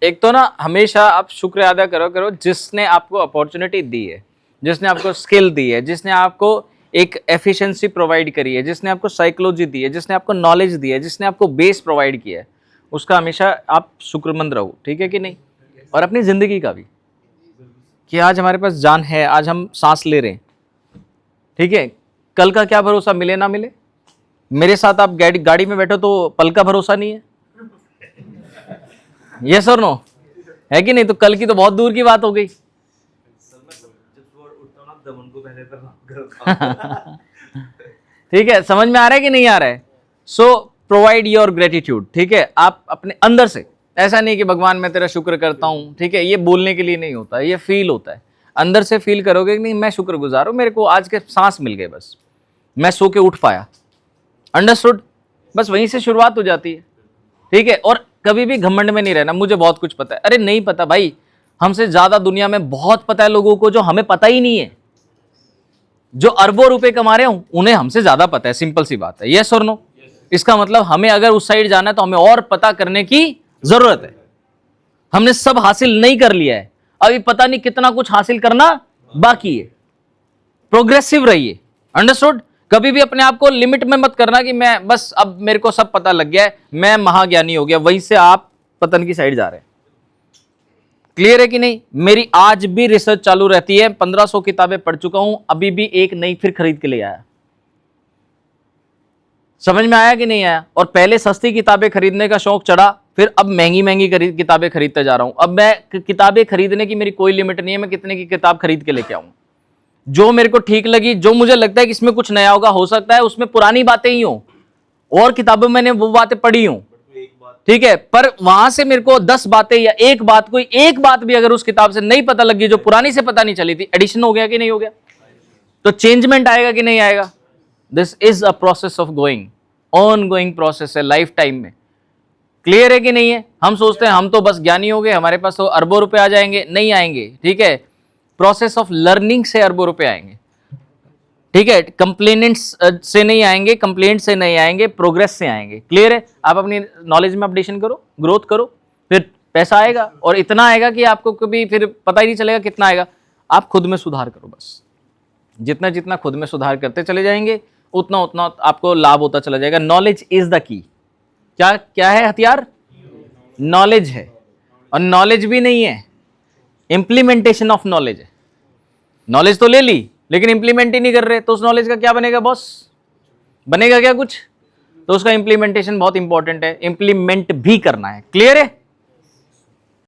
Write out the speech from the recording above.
एक तो ना हमेशा आप शुक्र अदा करो जिसने आपको अपॉर्चुनिटी दी है, जिसने आपको स्किल दी है, जिसने आपको एक एफिशिएंसी प्रोवाइड करी है, जिसने आपको साइकोलॉजी दी है, जिसने आपको नॉलेज दी है, जिसने आपको बेस प्रोवाइड किया है, उसका हमेशा आप शुक्रमंद रहो, ठीक है कि नहीं। और अपनी जिंदगी का भी, कि आज हमारे पास जान है, आज हम सांस ले रहे हैं, ठीक है। कल का क्या भरोसा, मिले ना मिले। मेरे साथ आप गाड़ी में बैठो तो पल का भरोसा नहीं है, यस और नो, है कि नहीं। तो कल की तो बहुत दूर की बात हो गई। ठीक है, समझ में आ रहा है कि नहीं आ रहा है। सो प्रोवाइड योर ग्रेटिट्यूड, ठीक है। आप अपने अंदर से, ऐसा नहीं कि भगवान मैं तेरा शुक्र करता हूं, ठीक है, ये बोलने के लिए नहीं होता है, ये फील होता है। अंदर से फील करोगे कि नहीं, मैं शुक्रगुजार हूं, मेरे को आज के सांस मिल गए, बस मैं सो के उठ पाया, अंडरस्टूड। बस वहीं से शुरुआत हो जाती है, ठीक है। और कभी भी घमंड में नहीं रहना, मुझे बहुत कुछ पता है। अरे नहीं पता भाई, हमसे ज्यादा दुनिया में बहुत पता है लोगों को जो हमें पता ही नहीं है। जो अरबों रुपए कमा रहे हो उन्हें हमसे ज्यादा पता है, सिंपल सी बात है, यस और नो। इसका मतलब हमें अगर उस साइड जाना है तो हमें और पता करने की जरूरत है। हमने सब हासिल नहीं कर लिया है, अभी पता नहीं कितना कुछ हासिल करना बाकी है। प्रोग्रेसिव रहिए, अंडरस्टूड। कभी भी अपने आप को लिमिट में मत करना कि मैं बस अब मेरे को सब पता लग गया है, मैं महाज्ञानी हो गया, वहीं से आप पतन की साइड जा रहे हैं। क्लियर है कि नहीं। मेरी आज भी रिसर्च चालू रहती है, 1500 किताबें पढ़ चुका हूं, अभी भी एक नई फिर खरीद के ले आया। समझ में आया कि नहीं आया। और पहले सस्ती किताबें खरीदने का शौक चढ़ा, फिर अब महंगी महंगी किताबें खरीदते जा रहा हूं। अब मैं किताबें खरीदने की मेरी कोई लिमिट नहीं है, मैं कितने की किताब खरीद के लेके आऊं, जो मेरे को ठीक लगी, जो मुझे लगता है कि इसमें कुछ नया होगा, हो सकता है उसमें पुरानी बातें ही हो और किताबों में मैंने वो बातें पढ़ी हूं, ठीक है, पर वहां से मेरे को 10 बातें या एक बात, कोई एक बात भी अगर उस किताब से नहीं पता लगी, जो पुरानी से पता नहीं चली थी, एडिशन हो गया कि नहीं हो गया, तो चेंजमेंट आएगा कि नहीं आएगा। This is a process of going, on going process है लाइफ टाइम में। क्लियर है कि नहीं है। हम सोचते हैं हम तो बस ज्ञानी हो गए, हमारे पास तो अरबों रुपए आ जाएंगे, नहीं आएंगे, ठीक है। प्रोसेस ऑफ लर्निंग से अरबों रुपए आएंगे, ठीक है। कंप्लेनेंट्स से नहीं आएंगे, कंप्लेंट से नहीं आएंगे, प्रोग्रेस से आएंगे। क्लियर है। आप अपनी नॉलेज में अपडेशन करो, ग्रोथ करो, फिर पैसा आएगा, और इतना आएगा कि आपको कभी फिर पता ही नहीं चलेगा कितना आएगा। आप खुद में सुधार करो, बस जितना जितना खुद में सुधार करते चले जाएंगे, उतना उतना आपको लाभ होता चला जाएगा। Knowledge is the key. क्या क्या है हथियार? नॉलेज है। और नॉलेज भी नहीं है, इंप्लीमेंटेशन ऑफ नॉलेज है। नॉलेज तो ले ली लेकिन इंप्लीमेंट ही नहीं कर रहे, तो उस नॉलेज का क्या बनेगा बॉस? बनेगा क्या कुछ? तो उसका इंप्लीमेंटेशन बहुत इंपॉर्टेंट है, इंप्लीमेंट भी करना है। क्लियर है।